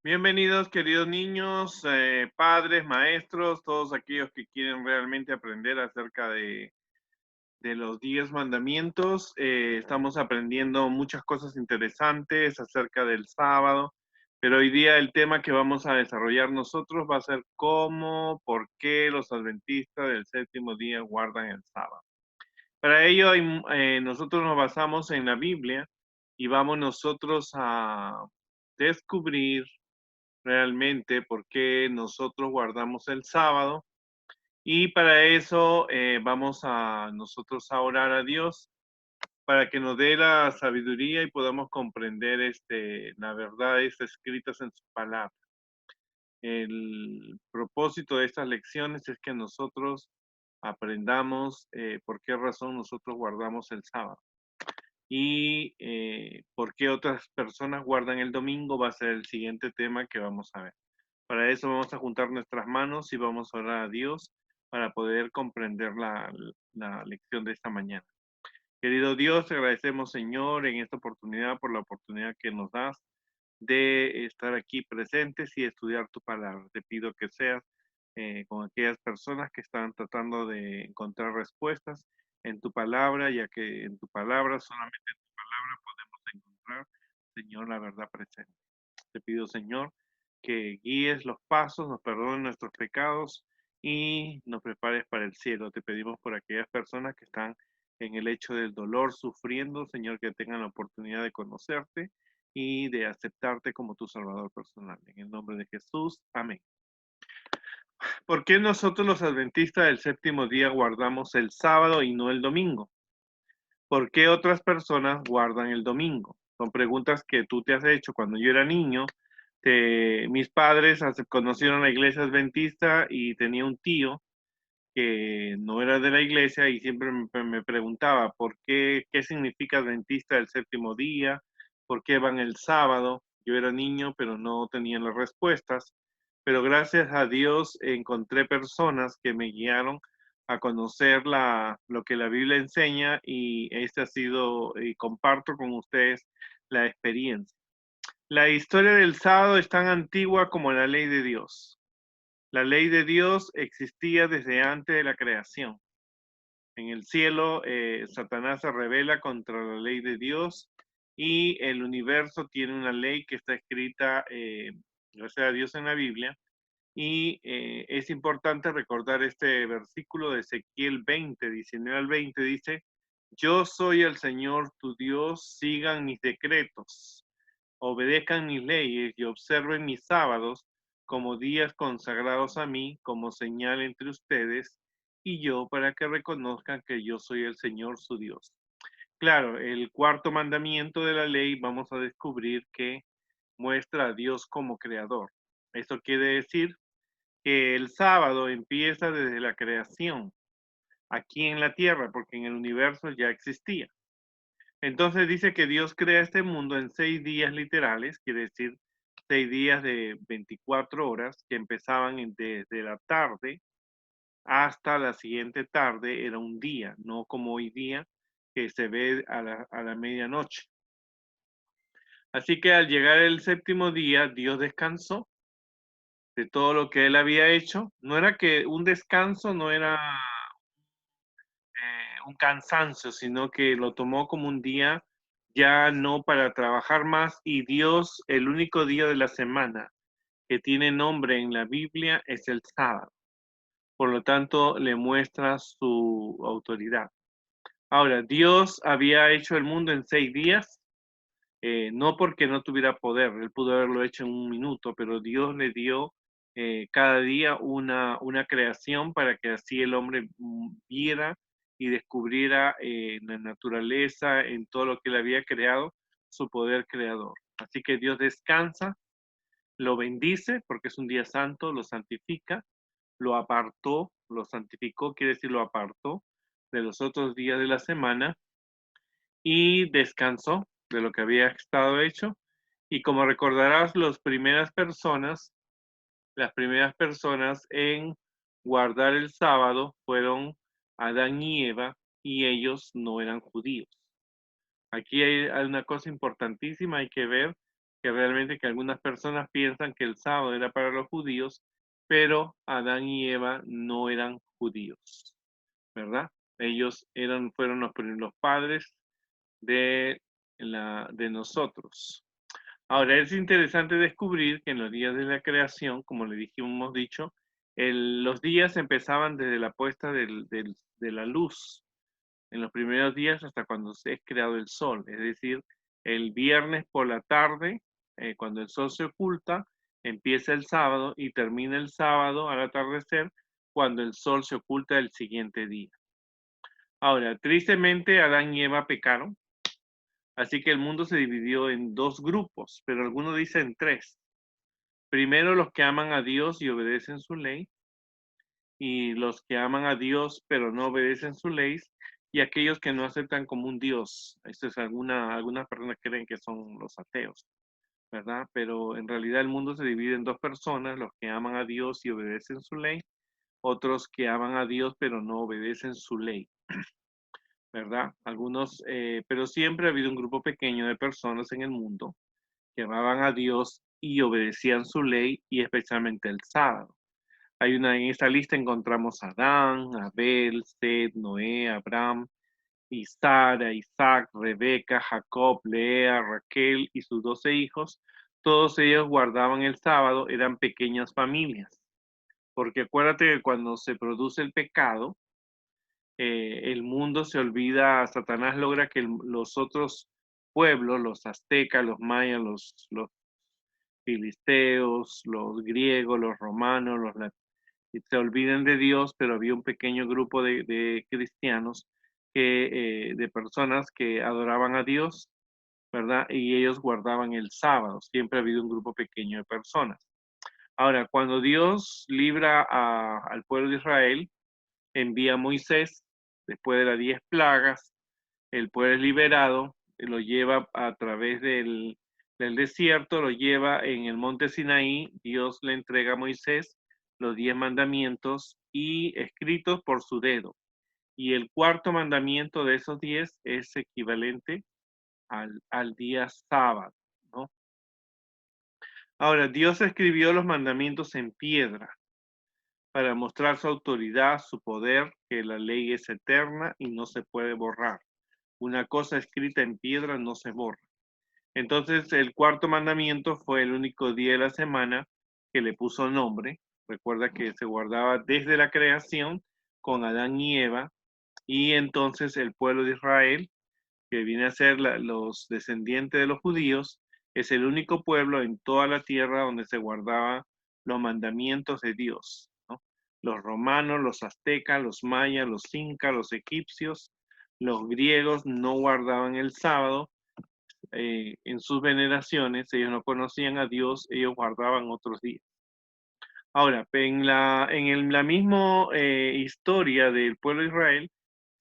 Bienvenidos, queridos niños, padres, maestros, todos aquellos que quieren realmente aprender acerca de los 10 mandamientos. Estamos aprendiendo muchas cosas interesantes acerca del sábado, pero hoy día el tema que vamos a desarrollar nosotros va a ser cómo, por qué los adventistas del séptimo día guardan el sábado. Para ello, nosotros nos basamos en la Biblia y vamos nosotros a descubrir realmente por qué nosotros guardamos el sábado. Y para eso vamos a nosotros a orar a Dios para que nos dé la sabiduría y podamos comprender las verdades escritas en su palabra. El propósito de estas lecciones es que nosotros aprendamos por qué razón nosotros guardamos el sábado y por qué otras personas guardan el domingo va a ser el siguiente tema que vamos a ver. Para eso vamos a juntar nuestras manos y vamos a orar a Dios para poder comprender la lección de esta mañana. Querido Dios, te agradecemos, Señor, en esta oportunidad, por la oportunidad que nos das de estar aquí presentes y estudiar tu palabra. Te pido que seas con aquellas personas que están tratando de encontrar respuestas en tu palabra, ya que en tu palabra, solamente en tu palabra podemos encontrar, Señor, la verdad presente. Te pido, Señor, que guíes los pasos, nos perdones nuestros pecados y nos prepares para el cielo. Te pedimos por aquellas personas que están en el hecho del dolor, sufriendo, Señor, que tengan la oportunidad de conocerte y de aceptarte como tu Salvador personal. En el nombre de Jesús, amén. ¿Por qué nosotros los adventistas del séptimo día guardamos el sábado y no el domingo? ¿Por qué otras personas guardan el domingo? Son preguntas que tú te has hecho cuando yo era niño. Mis padres conocieron la iglesia adventista y tenía un tío que no era de la iglesia y siempre me preguntaba qué significa adventista del séptimo día, por qué van el sábado. Yo era niño, pero no tenía las respuestas. Pero gracias a Dios encontré personas que me guiaron a conocer lo que la Biblia enseña y este ha sido, y comparto con ustedes la experiencia. La historia del sábado es tan antigua como la ley de Dios. La ley de Dios existía desde antes de la creación. En el cielo, Satanás se rebela contra la ley de Dios y el universo tiene una ley que está escrita, gracias a Dios, en la Biblia. Y es importante recordar este versículo de Ezequiel 20, 19 al 20, dice, yo soy el Señor tu Dios, sigan mis decretos, obedezcan mis leyes y observen mis sábados como días consagrados a mí, como señal entre ustedes y yo, para que reconozcan que yo soy el Señor su Dios. Claro, el cuarto mandamiento de la ley vamos a descubrir que muestra a Dios como creador. Esto quiere decir que el sábado empieza desde la creación, aquí en la tierra, porque en el universo ya existía. Entonces dice que Dios crea este mundo en 6 días literales, quiere decir 6 días de 24 horas que empezaban desde la tarde hasta la siguiente tarde, era un día, no como hoy día que se ve a la medianoche. Así que al llegar el séptimo día, Dios descansó de todo lo que él había hecho. No era que un descanso, no era un cansancio, sino que lo tomó como un día ya no para trabajar más y Dios, el único día de la semana que tiene nombre en la Biblia es el sábado. Por lo tanto, le muestra su autoridad. Ahora, Dios había hecho el mundo en 6 días, no porque no tuviera poder, él pudo haberlo hecho en un minuto, pero Dios le dio cada día una creación para que así el hombre viera y descubriera en la naturaleza, en todo lo que él había creado, su poder creador. Así que Dios descansa, lo bendice porque es un día santo, lo santifica, lo apartó, lo santificó, quiere decir lo apartó de los otros días de la semana y descansó de lo que había estado hecho. Y como recordarás, las primeras personas en guardar el sábado fueron Adán y Eva, y ellos no eran judíos. Aquí hay una cosa importantísima, hay que ver que realmente que algunas personas piensan que el sábado era para los judíos, pero Adán y Eva no eran judíos, ¿verdad? Ellos fueron los padres de, de nosotros. Ahora, es interesante descubrir que en los días de la creación, como le dijimos dicho, los días empezaban desde la puesta de la luz, en los primeros días hasta cuando se es creado el sol, es decir, el viernes por la tarde, cuando el sol se oculta, empieza el sábado y termina el sábado al atardecer, cuando el sol se oculta el siguiente día. Ahora, tristemente, Adán y Eva pecaron, así que el mundo se dividió en dos grupos, pero algunos dicen tres. Primero, los que aman a Dios y obedecen su ley, y los que aman a Dios pero no obedecen su ley, y aquellos que no aceptan como un Dios. Esto es algunas personas creen que son los ateos, ¿verdad? Pero en realidad el mundo se divide en dos personas, los que aman a Dios y obedecen su ley, otros que aman a Dios pero no obedecen su ley, ¿verdad? Pero siempre ha habido un grupo pequeño de personas en el mundo que amaban a Dios y obedecían su ley, y especialmente el sábado. En esta lista encontramos a Adán, Abel, Seth, Noé, Abraham, y Sara, Isaac, Rebeca, Jacob, Lea, Raquel y sus 12 hijos. Todos ellos guardaban el sábado, eran pequeñas familias. Porque acuérdate que cuando se produce el pecado, el mundo se olvida, Satanás logra que los otros pueblos, los aztecas, los mayas, los filisteos, los griegos, los romanos, y se olviden de Dios, pero había un pequeño grupo de cristianos, de personas que adoraban a Dios, ¿verdad? Y ellos guardaban el sábado. Siempre ha habido un grupo pequeño de personas. Ahora, cuando Dios libra al pueblo de Israel, envía a Moisés, después de las 10 plagas, el pueblo es liberado, lo lleva a través del desierto, lo lleva en el monte Sinaí, Dios le entrega a Moisés los 10 mandamientos y escritos por su dedo. Y el cuarto mandamiento de esos 10 es equivalente al día sábado, ¿no? Ahora, Dios escribió los mandamientos en piedra para mostrar su autoridad, su poder, que la ley es eterna y no se puede borrar. Una cosa escrita en piedra no se borra. Entonces, el cuarto mandamiento fue el único día de la semana que le puso nombre. Recuerda que se guardaba desde la creación con Adán y Eva, y entonces el pueblo de Israel, que viene a ser los descendientes de los judíos, es el único pueblo en toda la tierra donde se guardaban los mandamientos de Dios, ¿no? Los romanos, los aztecas, los mayas, los incas, los egipcios, los griegos no guardaban el sábado, en sus veneraciones, ellos no conocían a Dios, ellos guardaban otros días. Ahora, la misma historia del pueblo de Israel,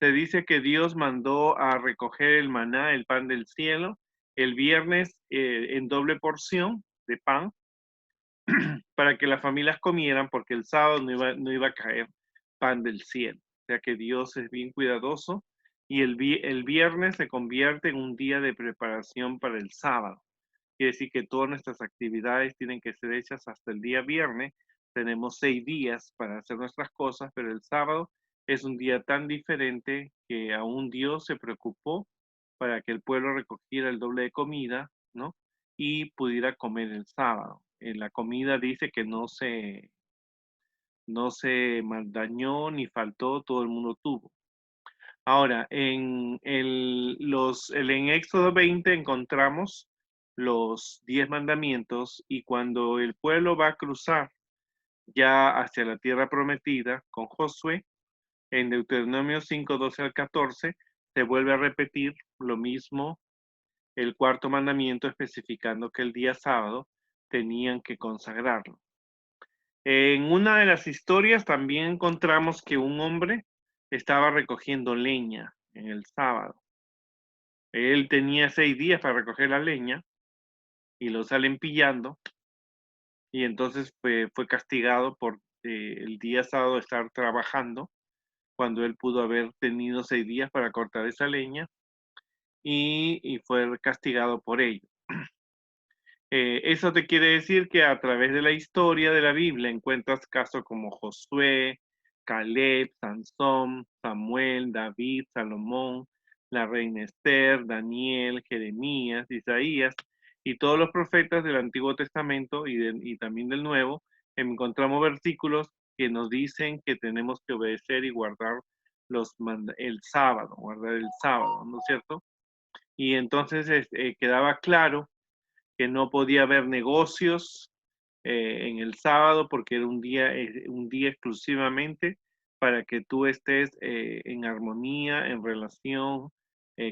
se dice que Dios mandó a recoger el maná, el pan del cielo, el viernes, en doble porción de pan, para que las familias comieran, porque el sábado no iba a caer pan del cielo. O sea que Dios es bien cuidadoso, y el viernes se convierte en un día de preparación para el sábado. Quiere decir que todas nuestras actividades tienen que ser hechas hasta el día viernes. Tenemos 6 días para hacer nuestras cosas, pero el sábado es un día tan diferente que aún Dios se preocupó para que el pueblo recogiera el doble de comida, ¿no? Y pudiera comer el sábado. En la comida dice que no se dañó ni faltó, todo el mundo tuvo. Ahora, en Éxodo 20 encontramos los 10 mandamientos, y cuando el pueblo va a cruzar ya hacia la tierra prometida con Josué, en Deuteronomio 5, 12 al 14, se vuelve a repetir lo mismo, el cuarto mandamiento especificando que el día sábado tenían que consagrarlo. En una de las historias también encontramos que un hombre estaba recogiendo leña en el sábado. Él tenía 6 días para recoger la leña y lo salen pillando, y entonces fue castigado por el día sábado estar trabajando cuando él pudo haber tenido 6 días para cortar esa leña, y fue castigado por ello. Eso te quiere decir que a través de la historia de la Biblia encuentras casos como Josué, Caleb, Sansón, Samuel, David, Salomón, la reina Esther, Daniel, Jeremías, Isaías y todos los profetas del Antiguo Testamento y también del Nuevo. Encontramos versículos que nos dicen que tenemos que obedecer y guardar el sábado, guardar el sábado, ¿no es cierto? Y entonces quedaba claro que no podía haber negocios en el sábado porque era un día exclusivamente para que tú estés en armonía, en relación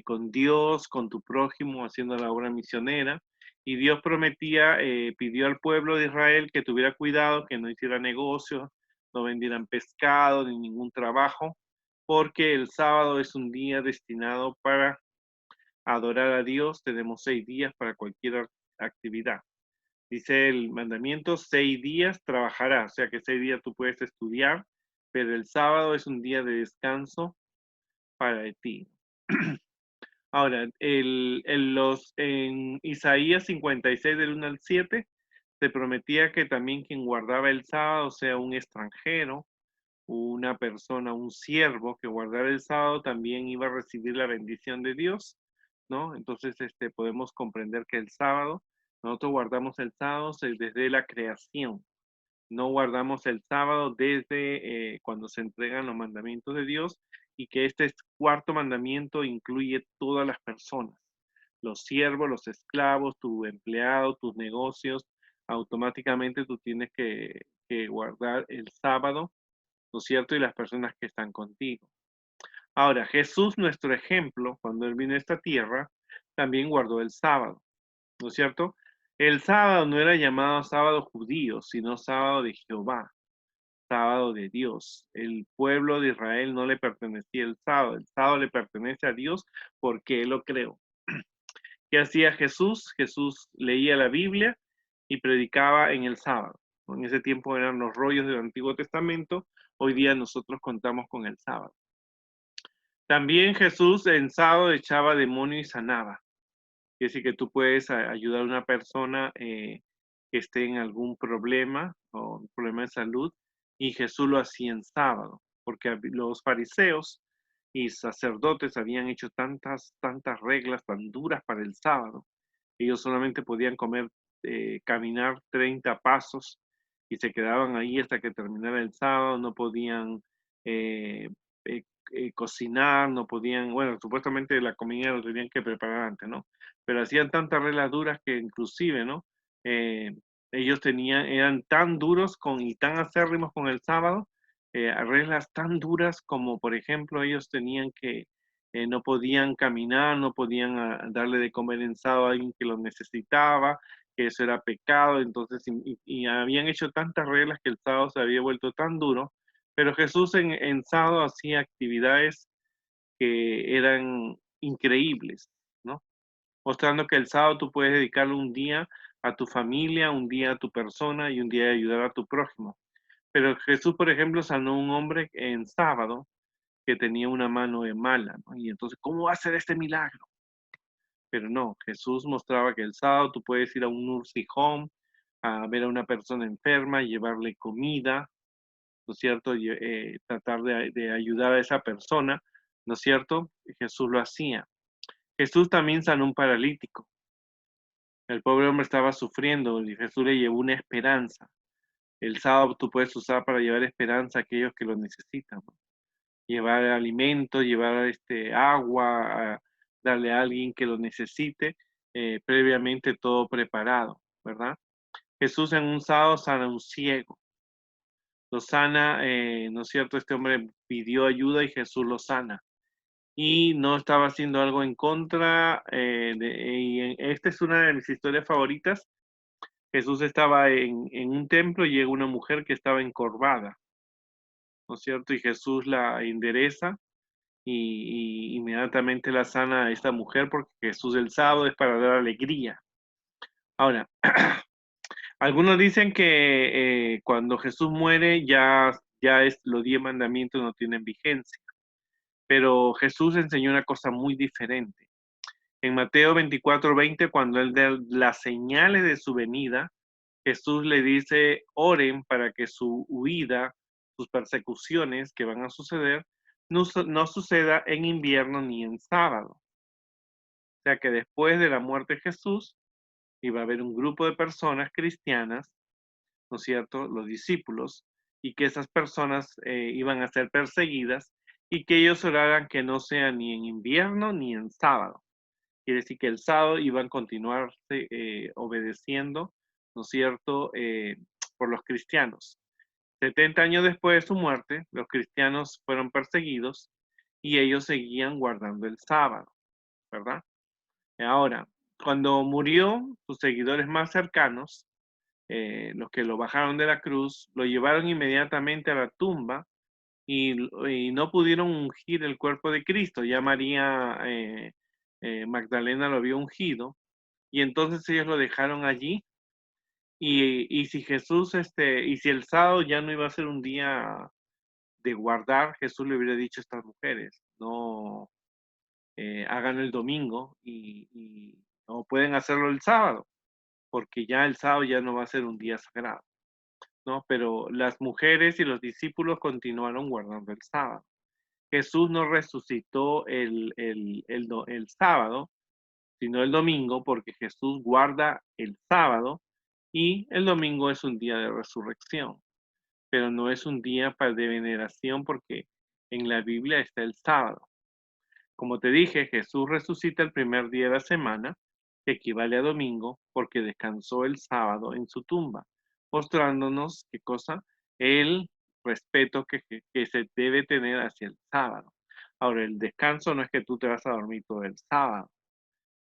con Dios, con tu prójimo, haciendo la obra misionera. Y Dios prometía, pidió al pueblo de Israel que tuviera cuidado, que no hiciera negocios, no vendieran pescado ni ningún trabajo, porque el sábado es un día destinado para adorar a Dios. Tenemos 6 días para cualquier actividad. Dice el mandamiento, 6 días trabajarás, o sea que 6 días tú puedes estudiar, pero el sábado es un día de descanso para ti. Ahora, en Isaías 56 del 1 al 7, se prometía que también quien guardaba el sábado, sea un extranjero, una persona, un siervo que guardara el sábado, también iba a recibir la bendición de Dios, ¿no? Entonces, podemos comprender que el sábado, nosotros guardamos el sábado desde la creación, no guardamos el sábado desde cuando se entregan los mandamientos de Dios, y que este cuarto mandamiento incluye todas las personas, los siervos, los esclavos, tu empleado, tus negocios. Automáticamente tú tienes que guardar el sábado, ¿no es cierto? Y las personas que están contigo. Ahora, Jesús, nuestro ejemplo, cuando Él vino a esta tierra, también guardó el sábado, ¿no es cierto? El sábado no era llamado sábado judío, sino sábado de Jehová, sábado de Dios. El pueblo de Israel no le pertenecía el sábado le pertenece a Dios porque Él lo creó. ¿Qué hacía Jesús? Jesús leía la Biblia y predicaba en el sábado. En ese tiempo eran los rollos del Antiguo Testamento, hoy día nosotros contamos con el sábado. También Jesús en sábado echaba demonio y sanaba. Es decir, que tú puedes ayudar a una persona que esté en algún problema o un problema de salud, y Jesús lo hacía en sábado, porque los fariseos y sacerdotes habían hecho tantas reglas tan duras para el sábado. Ellos solamente podían caminar 30 pasos y se quedaban ahí hasta que terminara el sábado, no podían eh, eh, cocinar, no podían, bueno, supuestamente la comida lo tenían que preparar antes, ¿no? Pero hacían tantas reglas duras que inclusive, ¿no? Eh, ellos eran tan duros y tan acérrimos con el sábado, reglas tan duras como, por ejemplo, ellos tenían que no podían caminar, no podían darle de comer en sábado a alguien que lo necesitaba, que eso era pecado. Entonces, y habían hecho tantas reglas que el sábado se había vuelto tan duro, pero Jesús en sábado hacía actividades que eran increíbles, ¿no? Mostrando que el sábado tú puedes dedicarle un día a tu familia, un día a tu persona y un día a ayudar a tu prójimo. Pero Jesús, por ejemplo, sanó a un hombre en sábado que tenía una mano de mala, ¿no? Y entonces, ¿cómo va a ser este milagro? Pero no, Jesús mostraba que el sábado tú puedes ir a un nursing home, a ver a una persona enferma, llevarle comida, ¿no es cierto? Tratar de ayudar a esa persona, ¿no es cierto? Jesús lo hacía. Jesús también sanó un paralítico. El pobre hombre estaba sufriendo y Jesús le llevó una esperanza. El sábado tú puedes usar para llevar esperanza a aquellos que lo necesitan, ¿no? Llevar alimento, llevar agua, darle a alguien que lo necesite, previamente todo preparado, ¿verdad? Jesús en un sábado sana a un ciego, lo sana, ¿no es cierto? Este hombre pidió ayuda y Jesús lo sana. Y no estaba haciendo algo en contra, esta es una de mis historias favoritas. Jesús estaba en un templo y llega una mujer que estaba encorvada, ¿no es cierto? Y Jesús la endereza y inmediatamente la sana a esta mujer, porque Jesús el sábado es para dar alegría. Ahora, algunos dicen que cuando Jesús muere los 10 mandamientos no tienen vigencia, pero Jesús enseñó una cosa muy diferente. En Mateo 24:20, cuando él da las señales de su venida, Jesús le dice, oren para que su huida, sus persecuciones que van a suceder, no suceda en invierno ni en sábado. O sea que después de la muerte de Jesús, iba a haber un grupo de personas cristianas, ¿no es cierto?, los discípulos, y que esas personas iban a ser perseguidas y que ellos oraran que no sea ni en invierno ni en sábado. Quiere decir que el sábado iban a continuarse obedeciendo, ¿no es cierto?, por los cristianos. 70 años después de su muerte, los cristianos fueron perseguidos y ellos seguían guardando el sábado, ¿verdad? Ahora, cuando murió, sus seguidores más cercanos, los que lo bajaron de la cruz, lo llevaron inmediatamente a la tumba y no pudieron ungir el cuerpo de Cristo. Ya María Magdalena lo había ungido y entonces ellos lo dejaron allí. Y si Jesús, y si el sábado ya no iba a ser un día de guardar, Jesús le hubiera dicho a estas mujeres, no hagan el domingo y no pueden hacerlo el sábado, porque ya el sábado ya no va a ser un día sagrado, ¿no? Pero las mujeres y los discípulos continuaron guardando el sábado. Jesús no resucitó el sábado, sino el domingo, porque Jesús guarda el sábado y el domingo es un día de resurrección, pero no es un día de veneración porque en la Biblia está el sábado. Como te dije, Jesús resucita el primer día de la semana, que equivale a domingo, porque descansó el sábado en su tumba, mostrándonos qué cosa, el respeto que se debe tener hacia el sábado. Ahora, el descanso no es que tú te vas a dormir todo el sábado,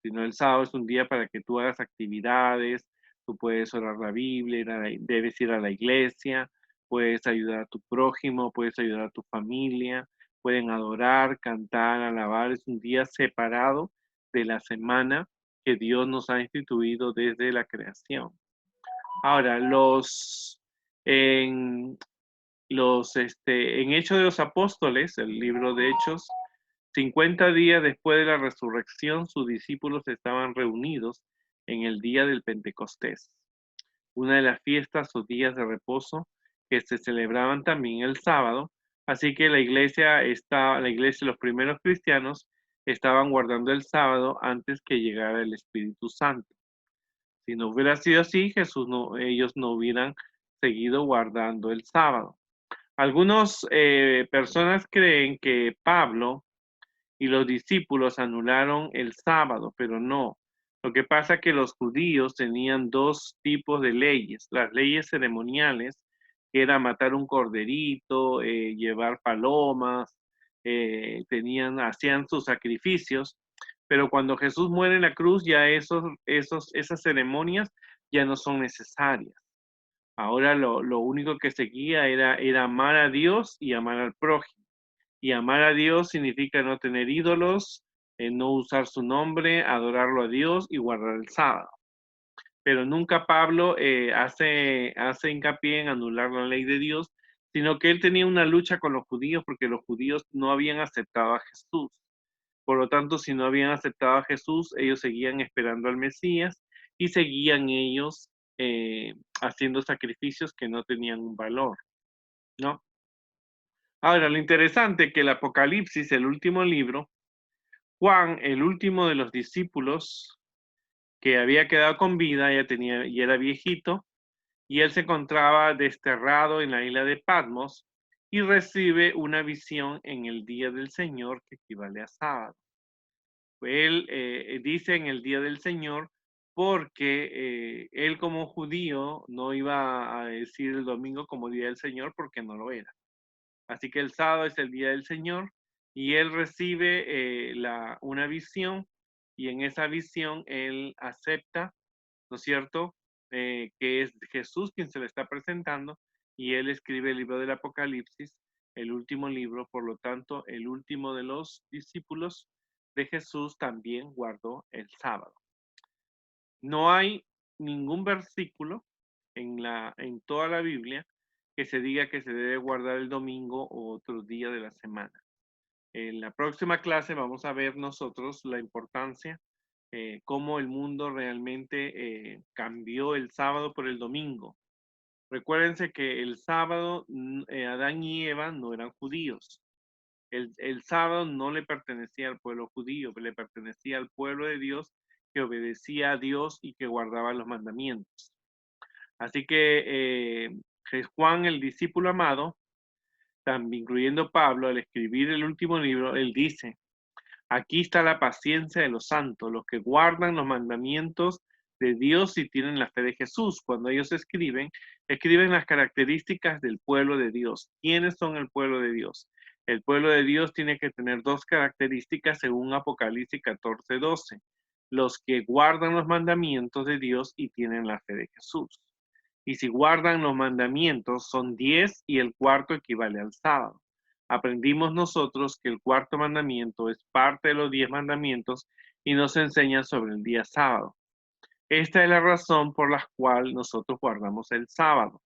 sino el sábado es un día para que tú hagas actividades, tú puedes orar la Biblia, debes ir a la iglesia, puedes ayudar a tu prójimo, puedes ayudar a tu familia, pueden adorar, cantar, alabar. Es un día separado de la semana que Dios nos ha instituido desde la creación. Ahora, en en Hechos de los Apóstoles, el libro de Hechos, 50 días después de la resurrección, sus discípulos estaban reunidos en el día del Pentecostés, una de las fiestas o días de reposo que se celebraban también el sábado. Así que la iglesia, los primeros cristianos estaban guardando el sábado antes que llegara el Espíritu Santo. Si no hubiera sido así, ellos no hubieran seguido guardando el sábado. Algunas personas creen que Pablo y los discípulos anularon el sábado, pero no. Lo que pasa es que los judíos tenían dos tipos de leyes, las leyes ceremoniales, que era matar un corderito, llevar palomas, hacían sus sacrificios, pero cuando Jesús muere en la cruz, ya esas ceremonias ya no son necesarias. Ahora lo único que seguía era amar a Dios y amar al prójimo. Y amar a Dios significa no tener ídolos, no usar su nombre, adorarlo a Dios y guardar el sábado. Pero nunca Pablo hace hincapié en anular la ley de Dios, sino que él tenía una lucha con los judíos porque los judíos no habían aceptado a Jesús. Por lo tanto, si no habían aceptado a Jesús, ellos seguían esperando al Mesías y seguían ellos haciendo sacrificios que no tenían un valor, ¿no? Ahora, lo interesante es que el Apocalipsis, el último libro, Juan, el último de los discípulos que había quedado con vida, y era viejito, y él se encontraba desterrado en la isla de Patmos y recibe una visión en el día del Señor que equivale a sábado. Él dice en el día del Señor porque él como judío no iba a decir el domingo como día del Señor porque no lo era. Así que el sábado es el día del Señor y él recibe una visión y en esa visión él acepta, ¿no es cierto?, que es Jesús quien se le está presentando y él escribe el libro del Apocalipsis, el último libro, por lo tanto, el último de los discípulos de Jesús también guardó el sábado. No hay ningún versículo en toda la Biblia que se diga que se debe guardar el domingo o otro día de la semana. En la próxima clase vamos a ver nosotros la importancia cómo el mundo realmente cambió el sábado por el domingo. Recuérdense que el sábado Adán y Eva no eran judíos. El sábado no le pertenecía al pueblo judío, le pertenecía al pueblo de Dios que obedecía a Dios y que guardaba los mandamientos. Así que Juan, el discípulo amado, también incluyendo Pablo, al escribir el último libro, él dice: aquí está la paciencia de los santos, los que guardan los mandamientos de Dios y tienen la fe de Jesús. Cuando ellos escriben las características del pueblo de Dios. ¿Quiénes son el pueblo de Dios? El pueblo de Dios tiene que tener dos características según Apocalipsis 14:12. Los que guardan los mandamientos de Dios y tienen la fe de Jesús. Y si guardan los mandamientos, son 10 y el cuarto equivale al sábado. Aprendimos nosotros que el cuarto mandamiento es parte de los 10 mandamientos y nos enseña sobre el día sábado. Esta es la razón por la cual nosotros guardamos el sábado,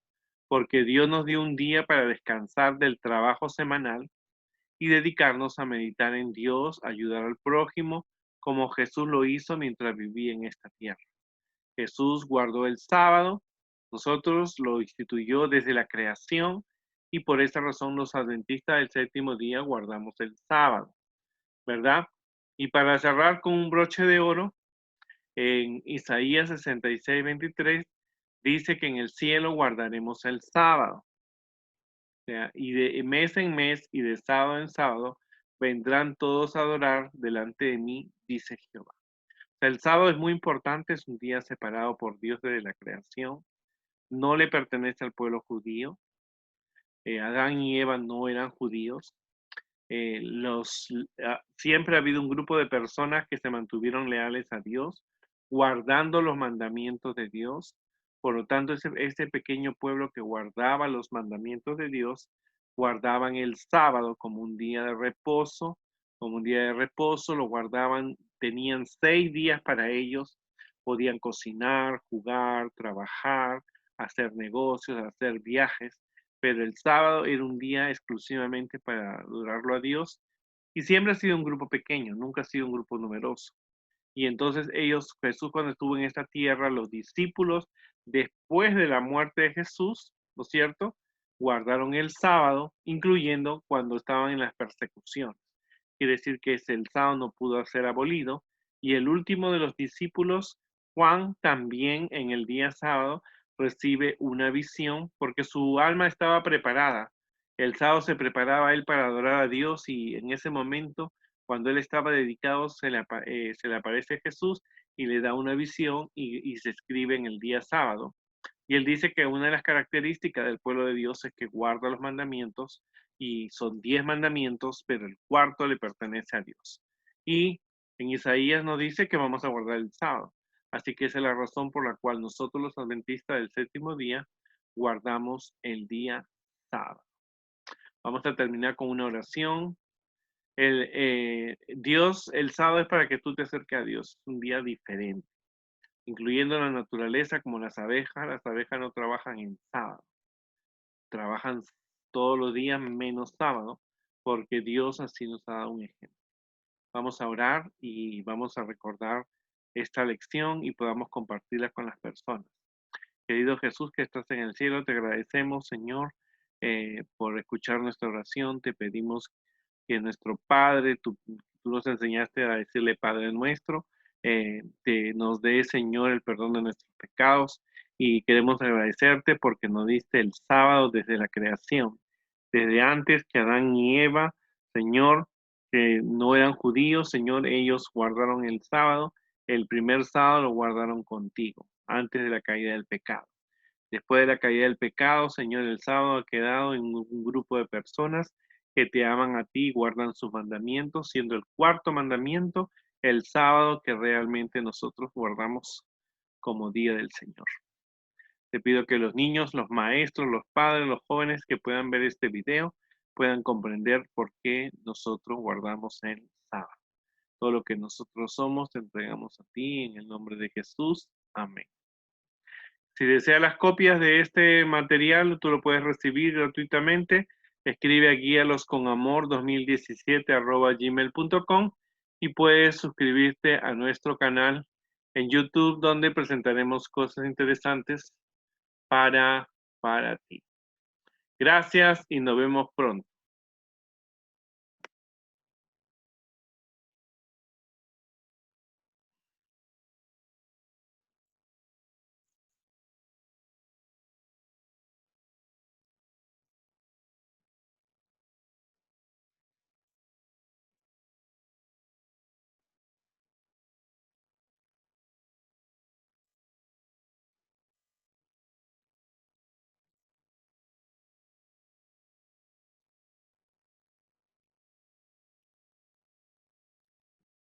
porque Dios nos dio un día para descansar del trabajo semanal y dedicarnos a meditar en Dios, ayudar al prójimo, como Jesús lo hizo mientras vivía en esta tierra. Jesús guardó el sábado, nosotros lo instituyó desde la creación y por esa razón los adventistas del séptimo día guardamos el sábado, ¿verdad? Y para cerrar con un broche de oro, en Isaías 66:23 dice que en el cielo guardaremos el sábado. O sea, y de mes en mes y de sábado en sábado vendrán todos a adorar delante de mí, dice Jehová. O sea, el sábado es muy importante, es un día separado por Dios desde la creación. No le pertenece al pueblo judío. Adán y Eva no eran judíos. Siempre ha habido un grupo de personas que se mantuvieron leales a Dios, guardando los mandamientos de Dios. Por lo tanto, ese pequeño pueblo que guardaba los mandamientos de Dios, guardaban el sábado como un día de reposo, lo guardaban, tenían 6 días para ellos, podían cocinar, jugar, trabajar, hacer negocios, hacer viajes, pero el sábado era un día exclusivamente para adorarlo a Dios y siempre ha sido un grupo pequeño, nunca ha sido un grupo numeroso. Y entonces Jesús cuando estuvo en esta tierra, los discípulos, después de la muerte de Jesús, ¿no es cierto?, guardaron el sábado, incluyendo cuando estaban en las persecuciones. Quiere decir que el sábado no pudo ser abolido. Y el último de los discípulos, Juan, también en el día sábado recibe una visión porque su alma estaba preparada. El sábado se preparaba él para adorar a Dios y en ese momento, cuando él estaba dedicado, se le aparece Jesús y le da una visión y se escribe en el día sábado. Y él dice que una de las características del pueblo de Dios es que guarda los mandamientos y son 10 mandamientos, pero el cuarto le pertenece a Dios. Y en Isaías nos dice que vamos a guardar el sábado. Así que esa es la razón por la cual nosotros los adventistas del séptimo día guardamos el día sábado. Vamos a terminar con una oración. El sábado es para que tú te acerques a Dios, es un día diferente, incluyendo la naturaleza como las abejas no trabajan en sábado, trabajan todos los días menos sábado, porque Dios así nos ha dado un ejemplo. Vamos a orar y vamos a recordar esta lección y podamos compartirla con las personas. Querido Jesús que estás en el cielo, te agradecemos, Señor, por escuchar nuestra oración. Te pedimos que nuestro Padre, tú nos enseñaste a decirle Padre nuestro, nos dé, Señor, el perdón de nuestros pecados y queremos agradecerte porque nos diste el sábado desde la creación, desde antes que Adán y Eva, Señor, que no eran judíos, Señor, ellos guardaron el sábado, el primer sábado lo guardaron contigo, antes de la caída del pecado. Después de la caída del pecado, Señor, el sábado ha quedado en un grupo de personas que te aman a ti y guardan sus mandamientos, siendo el cuarto mandamiento el sábado que realmente nosotros guardamos como día del Señor. Te pido que los niños, los maestros, los padres, los jóvenes que puedan ver este video puedan comprender por qué nosotros guardamos el sábado. Todo lo que nosotros somos te entregamos a ti en el nombre de Jesús. Amén. Si deseas las copias de este material, tú lo puedes recibir gratuitamente. Escribe a guíalosconamor2017@gmail.com y puedes suscribirte a nuestro canal en YouTube, donde presentaremos cosas interesantes para ti. Gracias y nos vemos pronto.